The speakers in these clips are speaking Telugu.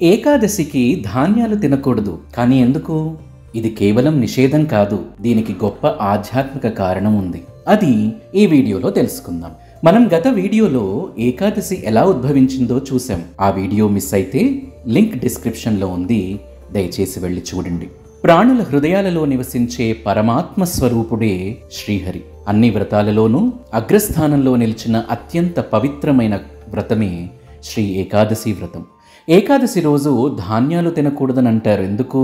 ఏకాదశికి ధాన్యాలు తినకూడదు. కానీ ఎందుకు? ఇది కేవలం నిషేధం కాదు, దీనికి గొప్ప ఆధ్యాత్మిక కారణం ఉంది. అది ఈ వీడియోలో తెలుసుకుందాం. మనం గత వీడియోలో ఏకాదశి ఎలా ఉద్భవించిందో చూసాం. ఆ వీడియో మిస్ అయితే లింక్ డిస్క్రిప్షన్లో ఉంది, దయచేసి వెళ్ళి చూడండి. ప్రాణుల హృదయాలలో నివసించే పరమాత్మ స్వరూపుడే శ్రీహరి. అన్ని వ్రతాలలోనూ అగ్రస్థానంలో నిలిచిన అత్యంత పవిత్రమైన వ్రతమే శ్రీ ఏకాదశి వ్రతం. ఏకాదశి రోజు ధాన్యాలు తినకూడదని అంటారు. ఎందుకు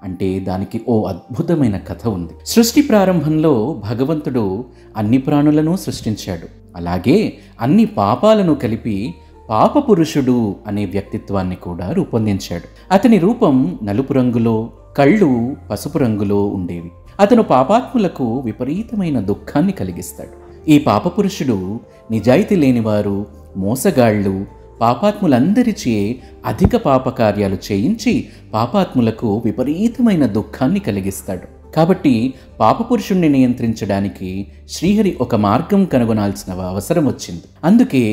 అంటే దానికి ఓ అద్భుతమైన కథ ఉంది. సృష్టి ప్రారంభంలో భగవంతుడు అన్ని ప్రాణులను సృష్టించాడు. అలాగే అన్ని పాపాలను కలిపి పాపపురుషుడు అనే వ్యక్తిత్వాన్ని కూడా రూపొందించాడు. అతని రూపం నలుపు రంగులో, కళ్ళు పసుపు రంగులో ఉండేవి. అతను పాపాత్ములకు విపరీతమైన దుఃఖాన్ని కలిగిస్తాడు. ఈ పాపపురుషుడు నిజాయితీ లేనివారు, మోసగాళ్ళు, పాపాత్ములందరిచే అధిక పాపకార్యాలు చేయించి పాపాత్ములకు విపరీతమైన దుఃఖాన్ని కలిగిస్తాడు. కాబట్టి పాపపురుషుణ్ణి నియంత్రించడానికి శ్రీహరి ఒక మార్గం కనుగొనాల్సిన అవసరం వచ్చింది. అందుకే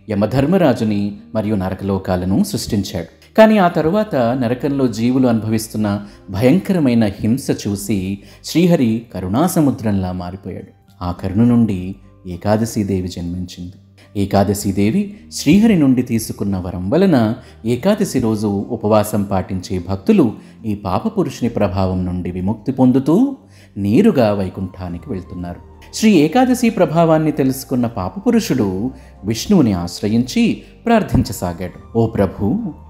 యమధర్మరాజుని మరియు నరకలోకాలను సృష్టించాడు. కానీ ఆ తరువాత నరకంలో జీవులు అనుభవిస్తున్న భయంకరమైన హింస చూసి శ్రీహరి కరుణాసముద్రంలా మారిపోయాడు. ఆ కరుణ నుండి ఏకాదశీదేవి జన్మించింది. ఏకాదశీదేవి శ్రీహరి నుండి తీసుకున్న వరం వలన ఏకాదశి రోజు ఉపవాసం పాటించే భక్తులు ఈ పాపపురుషుని ప్రభావం నుండి విముక్తి పొందుతూ నేరుగా వైకుంఠానికి వెళ్తున్నారు. శ్రీ ఏకాదశి ప్రభావాన్ని తెలుసుకున్న పాపపురుషుడు విష్ణువుని ఆశ్రయించి ప్రార్థించసాగాడు. ఓ ప్రభు,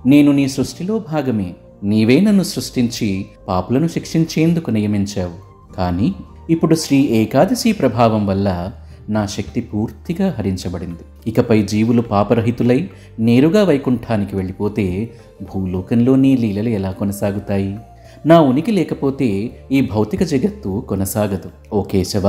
నేను నీ సృష్టిలో భాగమే. నీవే నన్ను సృష్టించి పాపులను శిక్షించేందుకు నియమించావు. కానీ ఇప్పుడు శ్రీ ఏకాదశి ప్రభావం వల్ల నా శక్తి పూర్తిగా హరించబడింది. ఇకపై జీవులు పాపరహితులై నేరుగా వైకుంఠానికి వెళ్ళిపోతే భూలోకంలో నీ లీలలు ఎలా కొనసాగుతాయి? నా ఉనికి లేకపోతే ఈ భౌతిక జగత్తు కొనసాగదు. ఓ కేశవ,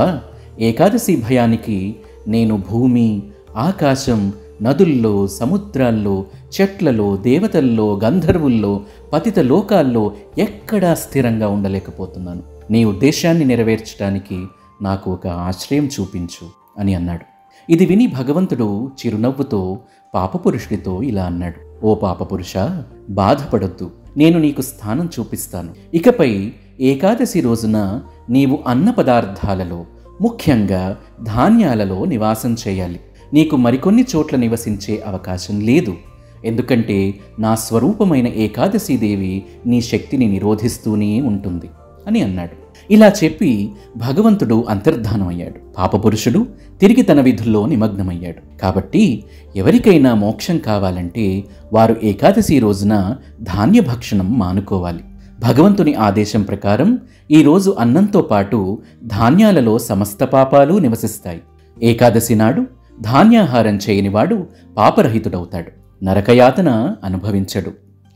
ఏకాదశి భయానికి నేను భూమి, ఆకాశం, నదుల్లో, సముద్రాల్లో, చెట్లలో, దేవతల్లో, గంధర్వుల్లో, పతిత లోకాల్లో ఎక్కడా స్థిరంగా ఉండలేకపోతున్నాను. నీ ఉద్దేశాన్ని నెరవేర్చడానికి నాకు ఒక ఆశ్రయం చూపించు అని అన్నాడు. ఇది విని భగవంతుడు చిరునవ్వుతో పాపపురుషుడితో ఇలా అన్నాడు. ఓ పాపపురుష, బాధపడొద్దు, నేను నీకు స్థానం చూపిస్తాను. ఇకపై ఏకాదశి రోజున నీవు అన్న పదార్థాలలో, ముఖ్యంగా ధాన్యాలలో నివాసం చేయాలి. నీకు మరికొన్ని చోట్ల నివసించే అవకాశం లేదు. ఎందుకంటే నా స్వరూపమైన ఏకాదశీదేవి నీ శక్తిని నిరోధిస్తూనే ఉంటుంది అని అన్నాడు. ఇలా చెప్పి భగవంతుడు అంతర్ధానం అయ్యాడు. పాపపురుషుడు తిరిగి తన విధుల్లో నిమగ్నమయ్యాడు. కాబట్టి ఎవరికైనా మోక్షం కావాలంటే వారు ఏకాదశి రోజున ధాన్య భక్షణం మానుకోవాలి. భగవంతుని ఆదేశం ప్రకారం ఈరోజు అన్నంతో పాటు ధాన్యాలలో సమస్త పాపాలు నివసిస్తాయి. ఏకాదశి నాడు ధాన్యాహారం చేయనివాడు పాపరహితుడవుతాడు, నరకయాతన అనుభవించడు.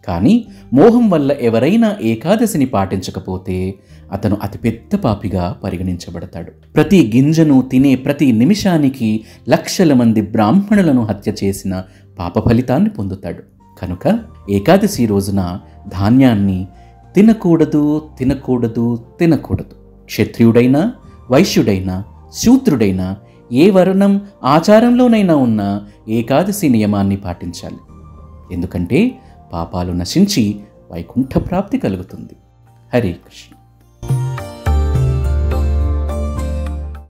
కానీ మోహం వల్ల ఎవరైనా ఏకాదశిని పాటించకపోతే అతను అతిపెద్ద పాపిగా పరిగణించబడతాడు. ప్రతి గింజను తినే ప్రతి నిమిషానికి లక్షల మంది బ్రాహ్మణులను హత్య చేసిన పాప ఫలితాన్ని పొందుతాడు. కనుక ఏకాదశి రోజున ధాన్యాన్ని తినకూడదు, తినకూడదు, తినకూడదు. క్షత్రియుడైనా, వైశ్యుడైనా, శూద్రుడైనా, ఏ వర్ణం ఆచారంలోనైనా ఉన్న ఏకాదశి నియమాన్ని పాటించాలి. ఎందుకంటే పాపాలు నశించి వైకుంఠ ప్రాప్తి కలుగుతుంది. హరే కృష్ణ.